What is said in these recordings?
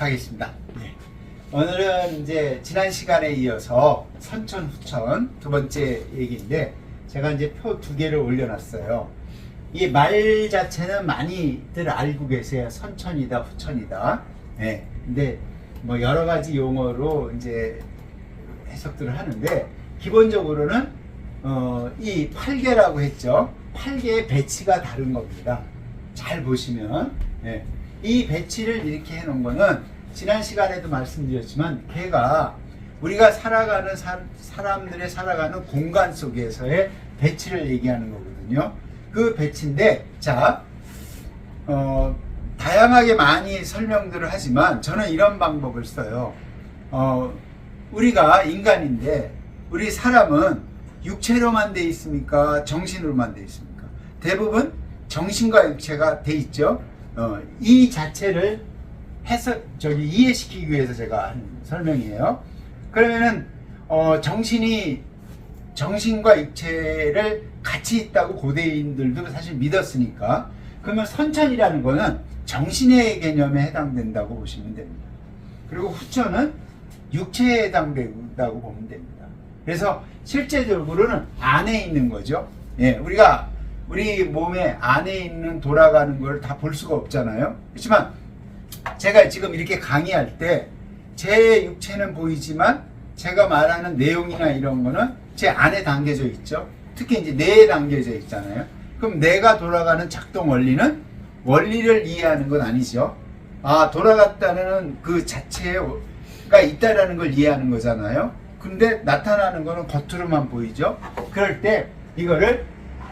하겠습니다. 네. 오늘은 이제 지난 시간에 이어서 선천, 후천 두 번째 얘기인데 제가 이제 표 두 개를 올려놨어요. 이 말 자체는 많이들 알고 계세요. 선천이다, 후천이다. 네. 근데 뭐 여러 가지 용어로 이제 해석들을 하는데 기본적으로는 이 8개라고 했죠. 8개의 배치가 다른 겁니다. 잘 보시면 이 배치를 이렇게 해놓은 거는 지난 시간에도 말씀드렸지만 걔가 우리가 살아가는 사람들의 살아가는 공간 속에서의 배치를 얘기하는 거거든요. 그 배치인데 자 다양하게 많이 설명들을 하지만 저는 이런 방법을 써요. 우리가 인간인데 우리 사람은 육체로만 돼 있습니까? 정신으로만 돼 있습니까? 대부분 정신과 육체가 돼 있죠. 이 자체를 이해시키기 위해서 제가 한 설명이에요. 그러면은 정신과 육체를 같이 있다고 고대인들도 사실 믿었으니까 그러면 선천이라는 거는 정신의 개념에 해당된다고 보시면 됩니다. 그리고 후천은 육체에 해당된다고 보면 됩니다. 그래서 실제적으로는 안에 있는 거죠. 예, 우리가 우리 몸에 안에 있는 돌아가는 걸 다 볼 수가 없잖아요. 그렇지만 제가 지금 이렇게 강의할 때 제 육체는 보이지만 제가 말하는 내용이나 이런 거는 제 안에 담겨져 있죠. 특히 이제 뇌에 담겨져 있잖아요. 그럼 뇌가 돌아가는 작동 원리를 이해하는 건 아니죠. 돌아갔다는 그 자체가 있다라는 걸 이해하는 거잖아요. 근데 나타나는 거는 겉으로만 보이죠. 그럴 때 이거를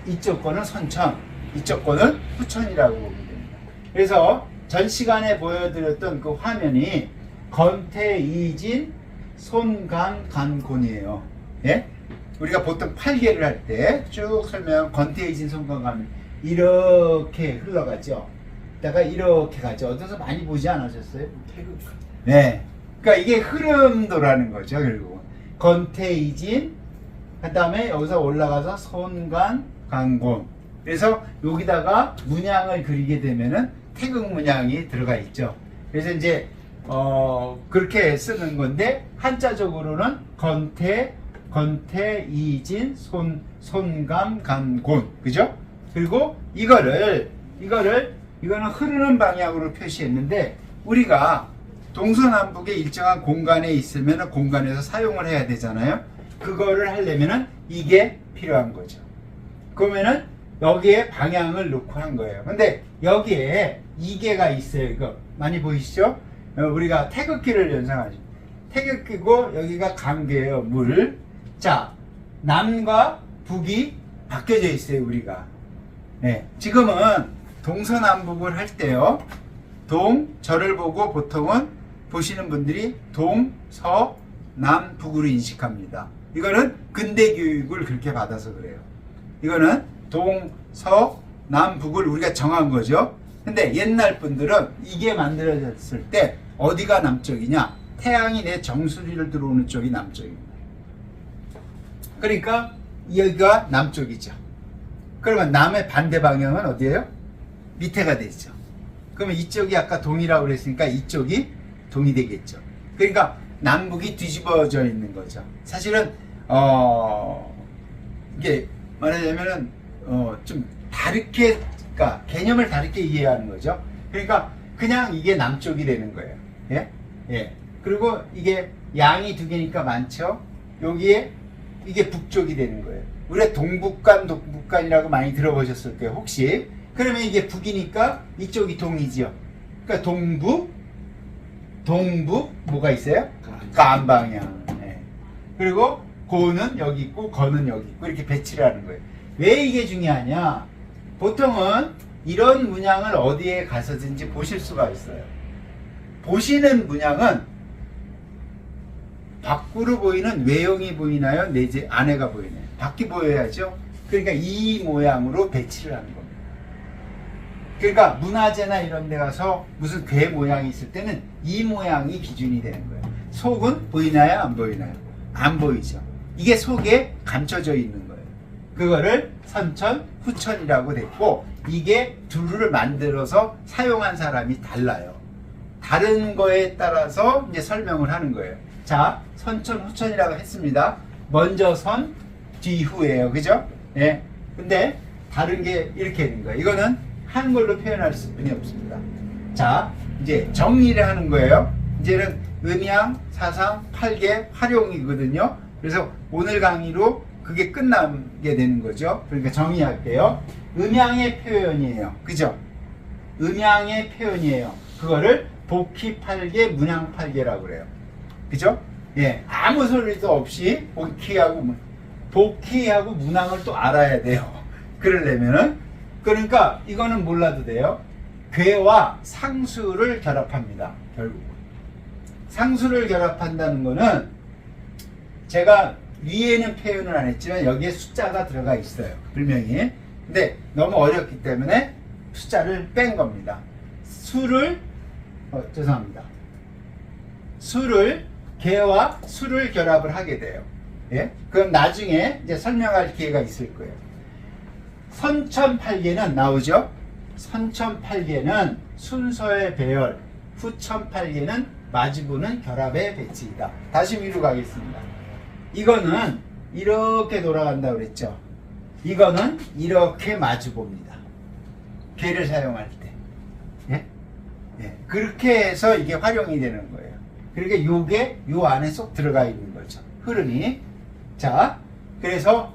이쪽 거는 선천, 이쪽 거는 후천이라고 보면 됩니다. 그래서 전 시간에 보여드렸던 그 화면이 건태이진 손강간곤이에요. 예? 우리가 보통 8개를 할 때 쭉 설명 건태이진 손강간 이렇게 흘러가죠. 이따가 이렇게 가죠. 어디서 많이 보지 않으셨어요? 네. 그러니까 이게 흐름도라는 거죠. 결국은 건태이진 그 다음에 여기서 올라가서 손강간곤. 그래서 여기다가 문양을 그리게 되면은 태극 문양이 들어가 있죠. 그래서 이제 그렇게 쓰는 건데 한자적으로는 건태이진 손감간곤, 그죠? 그리고 이거는 흐르는 방향으로 표시했는데 우리가 동서남북의 일정한 공간에 있으면 공간에서 사용을 해야 되잖아요. 그거를 하려면은 이게 필요한 거죠. 그러면은 여기에 방향을 놓고 한 거예요. 근데 여기에 이개가 있어요. 이거 많이 보이시죠? 우리가 태극기를 연상하죠. 태극기고 여기가 강계예요. 물. 자, 남과 북이 바뀌어져 있어요. 우리가. 네, 지금은 동서남북을 할 때요. 저를 보고 보통은 보시는 분들이 동서남북으로 인식합니다. 이거는 근대 교육을 그렇게 받아서 그래요. 이거는 동서남북을 우리가 정한 거죠. 근데 옛날 분들은 이게 만들어졌을 때 어디가 남쪽이냐? 태양이 내 정수리를 들어오는 쪽이 남쪽입니다. 그러니까 여기가 남쪽이죠. 그러면 남의 반대 방향은 어디예요? 밑에가 되죠. 그러면 이쪽이 아까 동이라고 그랬으니까 이쪽이 동이 되겠죠. 그러니까 남북이 뒤집어져 있는 거죠. 사실은 이게 말하자면은 좀 다르게, 그러니까 개념을 다르게 이해하는 거죠. 그러니까 그냥 이게 남쪽이 되는 거예요. 예? 예. 그리고 이게 양이 두 개니까 많죠. 여기에 이게 북쪽이 되는 거예요. 우리가 동북간이라고 많이 들어보셨을 거예요. 혹시. 그러면 이게 북이니까 이쪽이 동이지요. 그러니까 동북 뭐가 있어요? 간방향. 예. 그리고 고는 여기 있고 거는 여기 있고 이렇게 배치를 하는 거예요. 왜 이게 중요하냐? 보통은 이런 문양을 어디에 가서든지 보실 수가 있어요. 보시는 문양은 밖으로 보이는 외형이 보이나요? 내지 안에가 보이나요? 밖이 보여야죠. 그러니까 이 모양으로 배치를 하는 겁니다. 그러니까 문화재나 이런 데 가서 무슨 괴 모양이 있을 때는 이 모양이 기준이 되는 거예요. 속은 보이나요? 안 보이나요? 안 보이죠. 이게 속에 감춰져 있는 거예요. 그거를 선천, 후천이라고 됐고 이게 둘을 만들어서 사용한 사람이 달라요. 다른 거에 따라서 이제 설명을 하는 거예요. 자, 선천, 후천이라고 했습니다. 먼저 선, 뒤후예요. 그죠? 예. 근데 다른 게 이렇게 되는 거예요. 이거는 한글로 표현할 수뿐이 없습니다. 자, 이제 정리를 하는 거예요. 이제는 음양, 사상, 팔계, 활용이거든요. 그래서 오늘 강의로 그게 끝나게 되는 거죠. 그러니까 정리할게요. 음양의 표현이에요. 그죠? 음양의 표현이에요. 그거를 복희팔계, 문양팔계라고 그래요. 그죠? 예, 아무 소리도 없이 복희하고 문항을 또 알아야 돼요. 그러려면은, 그러니까 이거는 몰라도 돼요. 괴와 상수를 결합합니다. 결국 상수를 결합한다는 거는 제가 위에는 표현을 안 했지만 여기에 숫자가 들어가 있어요. 불명이. 근데 너무 어렵기 때문에 숫자를 뺀 겁니다. 죄송합니다. 개와 수를 결합을 하게 돼요. 예? 그럼 나중에 이제 설명할 기회가 있을 거예요. 선천팔계는 나오죠? 선천팔계는 순서의 배열, 후천팔계는 마주보는 결합의 배치이다. 다시 위로 가겠습니다. 이거는 이렇게 돌아간다고 그랬죠? 이거는 이렇게 마주봅니다. 괴를 사용할 때. 예? 예. 그렇게 해서 이게 활용이 되는 거예요. 그러니까 요게 요 안에 쏙 들어가 있는 거죠. 흐름이. 자, 그래서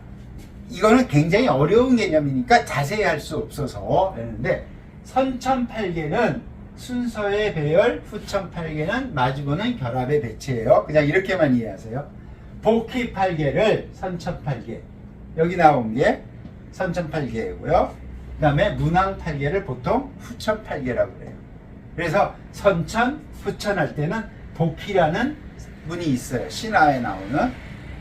이거는 굉장히 어려운 개념이니까 자세히 할 수 없어서 되는데, 선천팔계는 순서의 배열, 후천팔계는 마주보는 결합의 배치예요. 그냥 이렇게만 이해하세요. 복희팔계를 선천팔계, 여기 나온 게 선천팔계이고요. 그 다음에 문항팔계를 보통 후천팔계라고 그래요. 그래서 선천, 후천 할 때는 복희라는 문이 있어요. 신화에 나오는.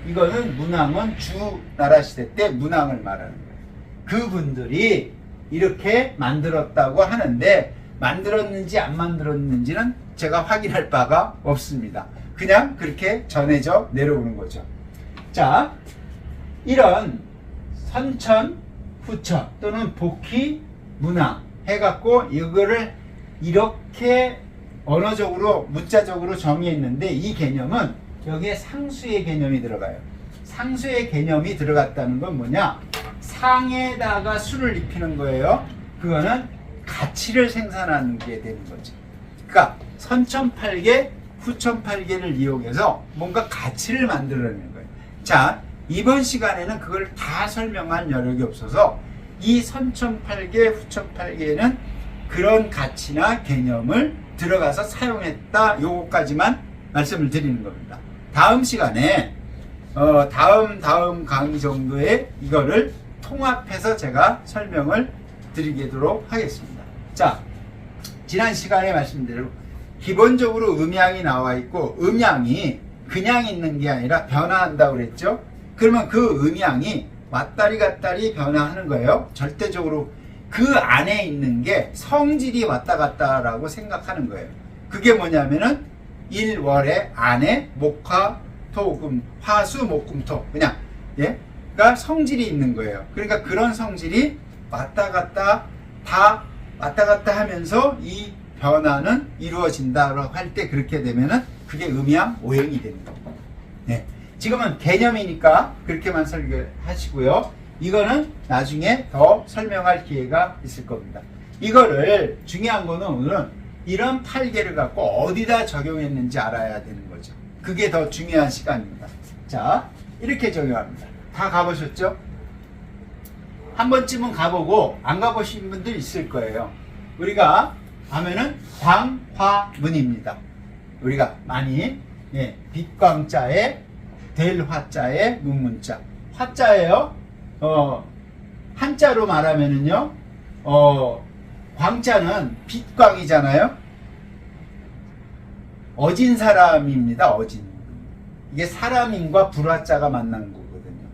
이거는 문항은 주나라 시대 때 문항을 말하는 거예요. 그분들이 이렇게 만들었다고 하는데 만들었는지 안 만들었는지는 제가 확인할 바가 없습니다. 그냥 그렇게 전해져 내려오는 거죠. 자, 이런 선천, 후천 또는 복희, 문항 해갖고 이거를 이렇게 언어적으로 문자적으로 정의했는데, 이 개념은 여기에 상수의 개념이 들어가요. 상수의 개념이 들어갔다는 건 뭐냐? 상에다가 수를 입히는 거예요. 그거는 가치를 생산하는 게 되는 거죠. 그러니까 선천팔계, 후천팔계를 이용해서 뭔가 가치를 만들어내는 거예요. 자, 이번 시간에는 그걸 다 설명할 여력이 없어서 이 선천팔계, 후천팔계는 그런 가치나 개념을 들어가서 사용했다, 요거까지만 말씀을 드리는 겁니다. 다음 시간에 다음 강의 정도에 이거를 통합해서 제가 설명을 드리도록 하겠습니다. 자, 지난 시간에 말씀드린 기본적으로 음양이 나와 있고, 음양이 그냥 있는 게 아니라 변화한다고 그랬죠? 그러면 그 음양이 왔다리 갔다리 변화하는 거예요. 절대적으로 그 안에 있는 게 성질이 왔다 갔다라고 생각하는 거예요. 그게 뭐냐면은 일월의 안에 목화, 토금, 화수, 목금토, 그냥 그러니까 성질이 있는 거예요. 그러니까 그런 성질이 왔다 갔다 하면서 이 변화는 이루어진다고 할 때, 그렇게 되면은 그게 음양 오행이 되는 겁니다. 네. 지금은 개념이니까 그렇게만 설계하시고요. 이거는 나중에 더 설명할 기회가 있을 겁니다. 이거를 중요한 거는 오늘은 이런 팔계를 갖고 어디다 적용했는지 알아야 되는 거죠. 그게 더 중요한 시간입니다. 자, 이렇게 적용합니다. 다 가보셨죠? 한 번쯤은 가보고 안 가보신 분들 있을 거예요. 우리가 하면은 광화문입니다. 우리가 많이 빛광자에 될 화자에 문문자. 화자예요. 한자로 말하면은요, 광자는 빛광이잖아요. 어진 사람입니다. 어진. 이게 사람인과 불화자가 만난 거거든요.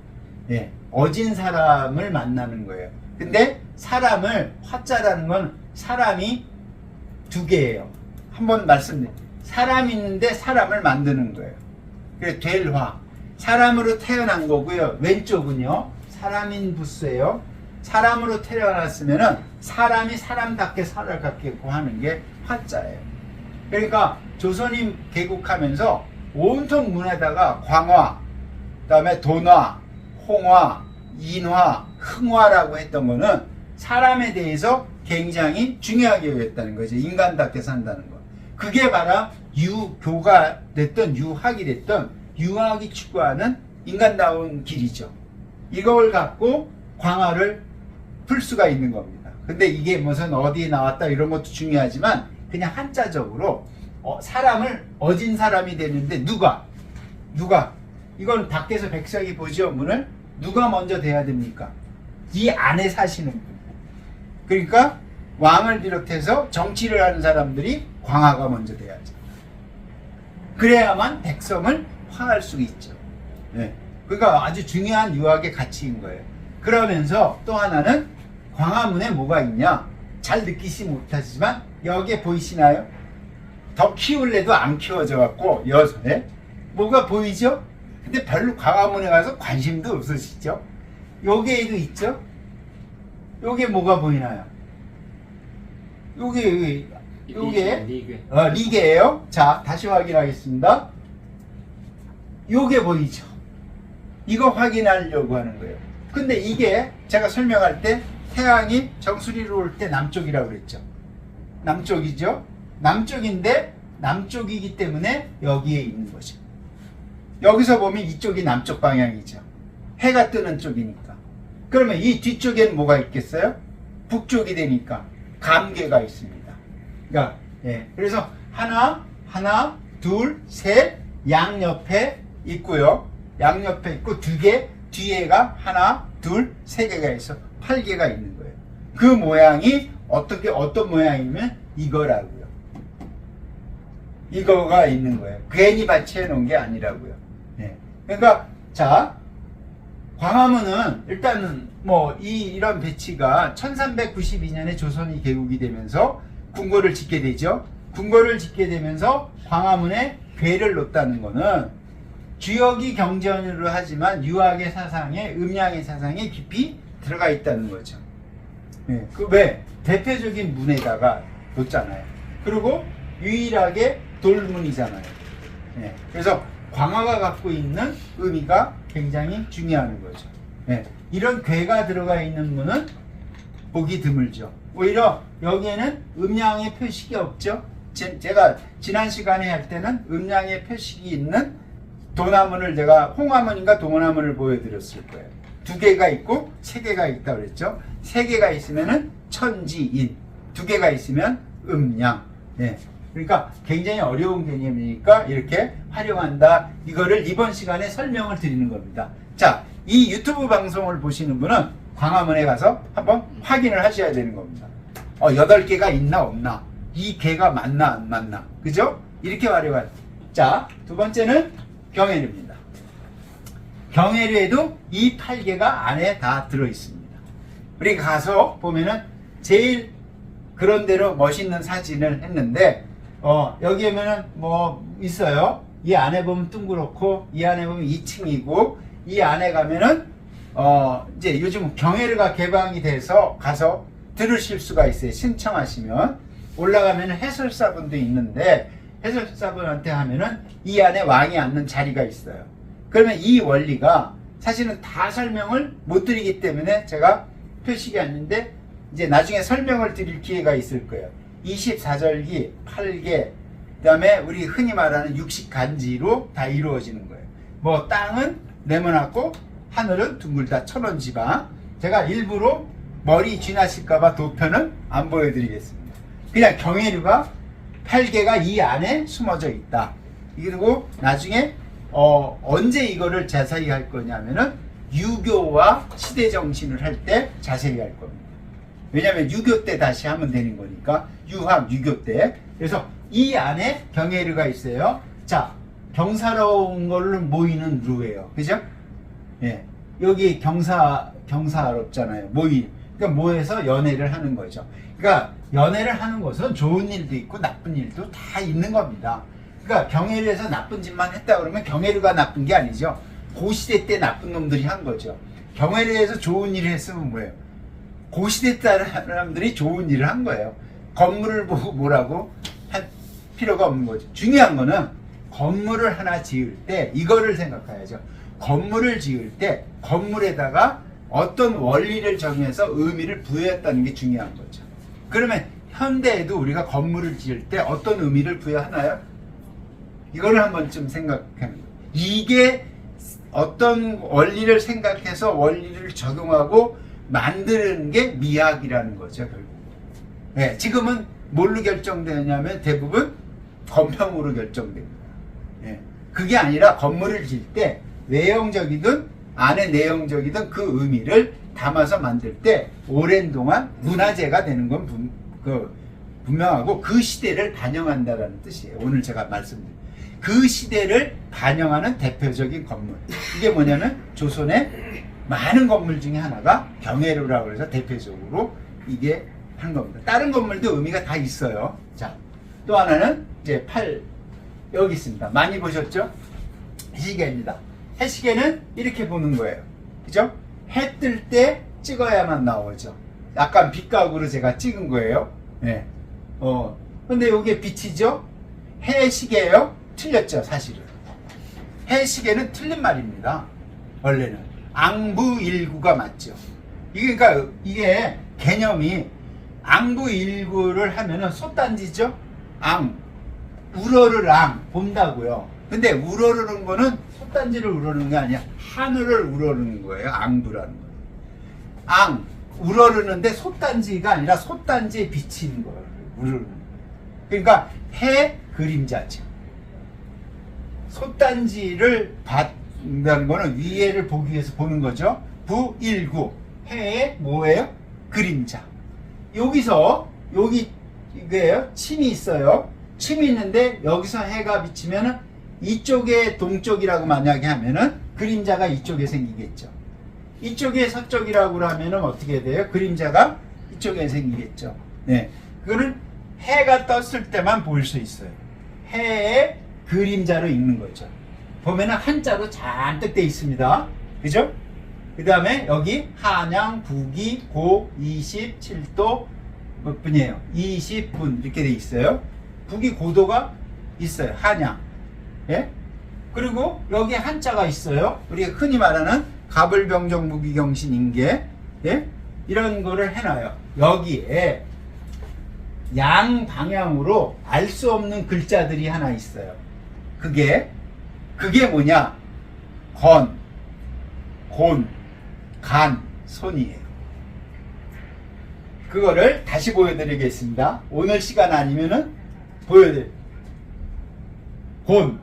예, 어진 사람을 만나는 거예요. 근데 사람을, 화자라는 건 사람이 두 개예요. 한번 말씀드릴게요. 사람이 있는데 사람을 만드는 거예요. 그래서 될 화. 사람으로 태어난 거고요. 왼쪽은요, 사람인 부수예요. 사람으로 태어났으면은 사람이 사람답게 살아가겠고 하는 게 화자예요. 그러니까 조선이 개국하면서 온통 문에다가 광화, 그다음에 돈화, 홍화, 인화, 흥화라고 했던 거는 사람에 대해서 굉장히 중요하게 여겼다는 거죠. 인간답게 산다는 거. 그게 바로 유교가 됐던 유학이 됐던 유학이 추구하는 인간다운 길이죠. 이걸 갖고 광화를 풀 수가 있는 겁니다. 근데 이게 무슨 어디에 나왔다 이런 것도 중요하지만 그냥 한자적으로 사람을 어진 사람이 되는데 누가 이건 밖에서 백성이 보죠. 문을 누가 먼저 돼야 됩니까? 이 안에 사시는 분. 그러니까 왕을 비롯해서 정치를 하는 사람들이 광화가 먼저 돼야죠. 그래야만 백성을 화할 수 있죠. 네. 그러니까 아주 중요한 유학의 가치인 거예요. 그러면서 또 하나는 광화문에 뭐가 있냐? 잘 느끼지 못하지만 여기에 보이시나요? 더 키울래도 안 키워져 갖고 여선에 뭐가 보이죠? 근데 별로 광화문에 가서 관심도 없으시죠? 여기에도 있죠? 요게 뭐가 보이나요? 요게 리게예요. 자, 다시 확인하겠습니다. 요게 보이죠? 이거 확인하려고 하는 거예요. 근데 이게 제가 설명할 때 태양이 정수리로 올 때 남쪽이라고 그랬죠. 남쪽이죠. 남쪽인데 남쪽이기 때문에 여기에 있는 거죠. 여기서 보면 이쪽이 남쪽 방향이죠. 해가 뜨는 쪽이니까. 그러면 이 뒤쪽에는 뭐가 있겠어요? 북쪽이 되니까 감개가 있습니다. 그러니까 그래서 하나, 둘, 셋, 양옆에 있고요. 양옆에 있고 두 개, 뒤에가 하나, 둘, 세 개가 있어 8개가 있는 거예요. 그 모양이 어떤 모양이면 이거라고요. 이거가 있는 거예요. 괜히 받치해 놓은 게 아니라고요. 그러니까 자, 광화문은 일단은 이런 배치가 1392년에 조선이 개국이 되면서 궁궐을 짓게 되죠. 궁궐을 짓게 되면서 광화문에 궤를 놓다는 거는 주역이 경전으로 하지만 유학의 사상에 음양의 사상에 깊이 들어가 있다는 거죠. 그 왜? 대표적인 문에다가 놓잖아요. 그리고 유일하게 돌문이잖아요. 그래서 광화가 갖고 있는 의미가 굉장히 중요한 거죠. 이런 궤가 들어가 있는 문은 보기 드물죠. 오히려 여기에는 음양의 표식이 없죠. 제가 지난 시간에 할 때는 음양의 표식이 있는 도나문을 제가 홍화문인가 동화문을 보여드렸을 거예요. 2개가 있고 3개가 있다고 그랬죠. 3개가 있으면은 천지인, 2개가 있으면 음양. 그러니까 굉장히 어려운 개념이니까 이렇게 활용한다. 이거를 이번 시간에 설명을 드리는 겁니다. 자, 이 유튜브 방송을 보시는 분은 광화문에 가서 한번 확인을 하셔야 되는 겁니다. 8개가 있나 없나? 이 개가 맞나 안 맞나? 그죠? 이렇게 활용할. 자, 두 번째는 경혜류입니다. 경혜류에도 이 8개가 안에 다 들어있습니다. 우리 가서 보면은 제일 그런대로 멋있는 사진을 했는데 여기 보면은 있어요. 이 안에 보면 둥그렇고 이 안에 보면 2층이고 이 안에 가면은 이제 요즘 경혜류가 개방이 돼서 가서 들으실 수가 있어요. 신청하시면 올라가면 해설사분도 있는데 해설사분한테 하면은 이 안에 왕이 앉는 자리가 있어요. 그러면 이 원리가 사실은 다 설명을 못 드리기 때문에 제가 표식이 아닌데 이제 나중에 설명을 드릴 기회가 있을 거예요. 24절기, 8개, 그 다음에 우리 흔히 말하는 60간지로 다 이루어지는 거예요. 땅은 네모나고 하늘은 둥글다. 천원지방. 제가 일부러 머리 쥐나실까봐 도표는 안 보여드리겠습니다. 그냥 경혜류가 8개가 이 안에 숨어져 있다. 그리고 나중에 언제 이거를 자세히 할 거냐면은 유교와 시대정신을 할 때 자세히 할 겁니다. 왜냐하면 유교 때 다시 하면 되는 거니까 유학 유교 때. 그래서 이 안에 경혜류가 있어요. 자, 경사로운 걸로 모이는 루예요. 그죠? 여기 경사롭잖아요. 그러니까 모여서 연애를 하는 거죠. 그러니까 연애를 하는 것은 좋은 일도 있고 나쁜 일도 다 있는 겁니다. 그러니까 경혜류에서 나쁜 짓만 했다 그러면 경혜류가 나쁜 게 아니죠. 고시대 때 나쁜 놈들이 한 거죠. 경혜류에서 좋은 일을 했으면 뭐예요? 고시대 때 사람들이 좋은 일을 한 거예요. 건물을 보고 뭐라고? 필요가 없는 거죠. 중요한 거는 건물을 하나 지을 때 이거를 생각해야죠. 건물을 지을 때 건물에다가 어떤 원리를 정해서 의미를 부여했다는 게 중요한 거죠. 그러면 현대에도 우리가 건물을 지을 때 어떤 의미를 부여하나요? 이거를 한번 좀 생각하는 거예요. 이게 어떤 원리를 생각해서 원리를 적용하고 만드는 게 미학이라는 거죠, 결국. 네, 지금은 뭘로 결정되냐면 대부분 건평으로 결정됩니다. 네, 그게 아니라 건물을 지을 때 외형적이든 안에 내용적이든 그 의미를 담아서 만들 때 오랜 동안 문화재가 되는 건 분명하고 그 시대를 반영한다는 뜻이에요. 오늘 제가 말씀드린 그 시대를 반영하는 대표적인 건물. 이게 뭐냐면 조선의 많은 건물 중에 하나가 경회로라고 해서 대표적으로 이게 한 겁니다. 다른 건물도 의미가 다 있어요. 자, 또 하나는 이제 여기 있습니다. 많이 보셨죠? 해시계입니다. 해시계는 이렇게 보는 거예요. 그죠? 해 뜰 때 찍어야만 나오죠. 약간 빛각으로 제가 찍은 거예요. 네. 근데 이게 빛이죠? 해시계예요? 틀렸죠, 사실은. 해시계는 틀린 말입니다. 원래는. 앙부일구가 맞죠. 그러니까 이게 개념이 앙부일구를 하면은 솥단지죠? 우러를 본다고요. 근데 우러르는 거는 솥단지를 우러르는 게 아니야. 하늘을 우러르는 거예요. 앙부라는 거. 우러르는데 솥단지가 아니라 솥단지에 비치는 거예요. 우러르는. 그러니까 해 그림자죠. 솥단지를 봤다는 거는 위에를 보기 위해서 보는 거죠. 부일구. 해의 뭐예요? 그림자. 여기서 이게요. 침이 있어요. 침이 있는데 여기서 해가 비치면은 이쪽에 동쪽이라고 만약에 하면은 그림자가 이쪽에 생기겠죠. 이쪽에 서쪽이라고 하면은 어떻게 돼요? 그림자가 이쪽에 생기겠죠. 네. 그거는 해가 떴을 때만 보일 수 있어요. 해의 그림자로 읽는 거죠. 보면은 한자로 잔뜩 돼 있습니다. 그죠? 그 다음에 여기 한양, 북위, 고, 27도 몇 분이에요? 20분 이렇게 돼 있어요. 북위 고도가 있어요. 한양. 예? 그리고 여기 한자가 있어요. 우리가 흔히 말하는 가불병정 무기경신 인계. 예? 이런 거를 해놔요. 여기에 양 방향으로 알 수 없는 글자들이 하나 있어요. 그게 뭐냐? 곤, 간, 손이에요. 그거를 다시 보여드리겠습니다. 오늘 시간 아니면은 보여드릴게요. 곤.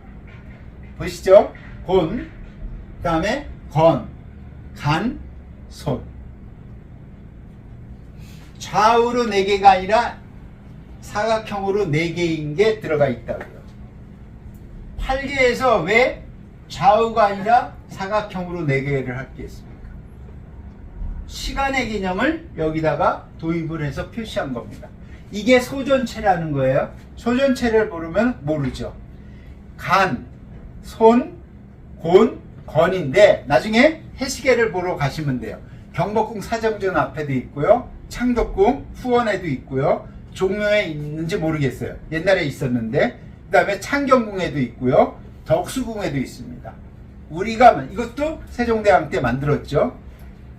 보시죠? 곤. 그 다음에 간, 손. 좌우로 4개가 아니라 사각형으로 4개인 게 들어가 있다고요. 8개에서 왜 좌우가 아니라 사각형으로 4개를 할 게 있습니까? 시간의 개념을 여기다가 도입을 해서 표시한 겁니다. 이게 소전체라는 거예요. 소전체를 모르면 모르죠. 간, 손, 곤, 건인데 나중에 해시계를 보러 가시면 돼요. 경복궁 사정전 앞에도 있고요. 창덕궁 후원에도 있고요. 종묘에 있는지 모르겠어요. 옛날에 있었는데 그 다음에 창경궁에도 있고요. 덕수궁에도 있습니다. 우리가 이것도 세종대왕 때 만들었죠.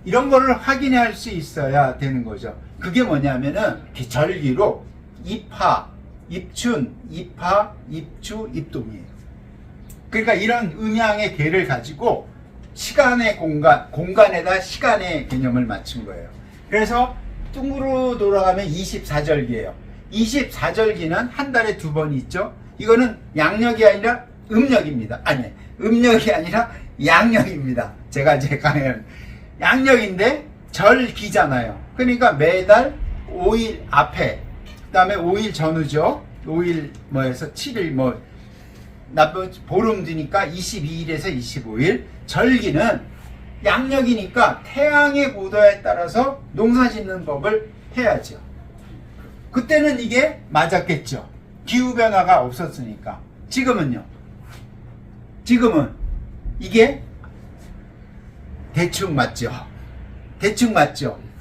이런 거를 확인할 수 있어야 되는 거죠. 그게 뭐냐면은 절기로 입하, 입춘, 입하, 입추, 입동이에요. 그러니까 이런 음양의 개를 가지고 시간의 공간에다 시간의 개념을 맞춘 거예요. 그래서 뚱으로 돌아가면 24절기예요. 24절기는 한 달에 2번 있죠. 이거는 양력이 아니라 음력입니다. 아니, 음력이 아니라 양력입니다. 제가 제 강의는 양력인데 절기잖아요. 그러니까 매달 5일 앞에, 그 다음에 5일 전후죠. 5일 뭐해서 7일 보름 뒤니까 22일에서 25일. 절기는 양력이니까 태양의 고도에 따라서 농사 짓는 법을 해야죠. 그때는 이게 맞았겠죠. 기후변화가 없었으니까. 지금은 이게 대충 맞죠.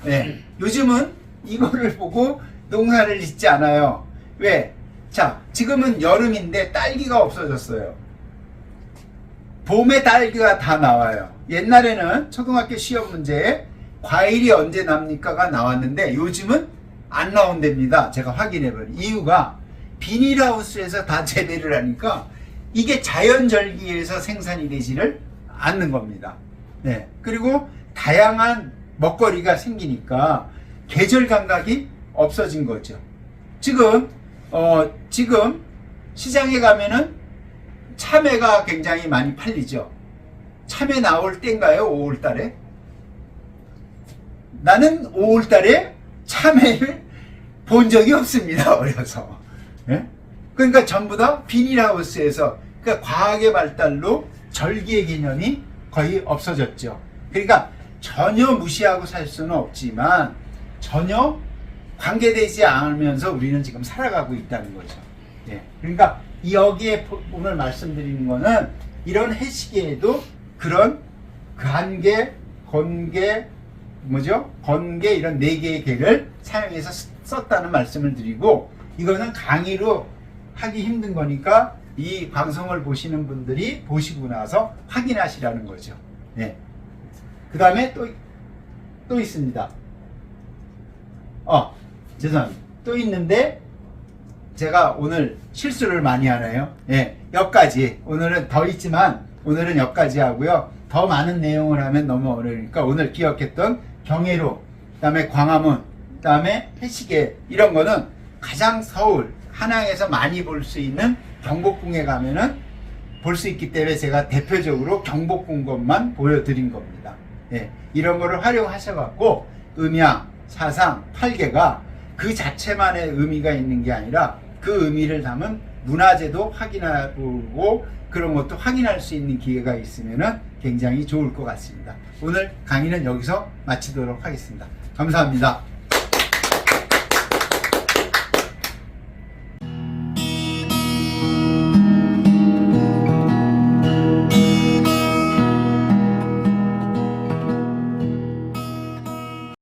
네. 요즘은 이거를 보고 농사를 짓지 않아요. 왜? 자, 지금은 여름인데 딸기가 없어졌어요. 봄에 딸기가 다 나와요. 옛날에는 초등학교 시험 문제에 과일이 언제 납니까가 나왔는데 요즘은 안 나온답니다. 제가 확인해보니 이유가 비닐하우스에서 다 재배를 하니까 이게 자연절기에서 생산이 되지를 않는 겁니다. 네. 그리고 다양한 먹거리가 생기니까 계절 감각이 없어진 거죠. 지금 시장에 가면은 참외가 굉장히 많이 팔리죠. 참외 나올 때인가요? 5월 달에? 나는 5월 달에 참외를 본 적이 없습니다. 어려서. 예? 그러니까 전부 다 비닐하우스에서, 그러니까 과학의 발달로 절기의 개념이 거의 없어졌죠. 그러니까 전혀 무시하고 살 수는 없지만 전혀 관계되지 않으면서 우리는 지금 살아가고 있다는 거죠. 예. 그러니까 여기에 오늘 말씀드리는 거는 이런 해시계에도 그런 관계, 건계, 건계 이런 4개의 계를 사용해서 썼다는 말씀을 드리고, 이거는 강의로 하기 힘든 거니까 이 방송을 보시는 분들이 보시고 나서 확인하시라는 거죠. 네. 그 다음에 또 있습니다. 죄송합니다. 또 있는데 제가 오늘 실수를 많이 하네요. 예, 여기까지. 오늘은 더 있지만 오늘은 여기까지 하고요. 더 많은 내용을 하면 너무 어려우니까 오늘 기억했던 경회로, 그 다음에 광화문, 그 다음에 해시계, 이런 거는 가장 서울 한양에서 많이 볼 수 있는 경복궁에 가면은 볼 수 있기 때문에 제가 대표적으로 경복궁 것만 보여드린 겁니다. 예, 이런 거를 활용하셔갖고 음양, 사상, 팔계가 그 자체만의 의미가 있는 게 아니라 그 의미를 담은 문화재도 확인해보고 그런 것도 확인할 수 있는 기회가 있으면 굉장히 좋을 것 같습니다. 오늘 강의는 여기서 마치도록 하겠습니다. 감사합니다.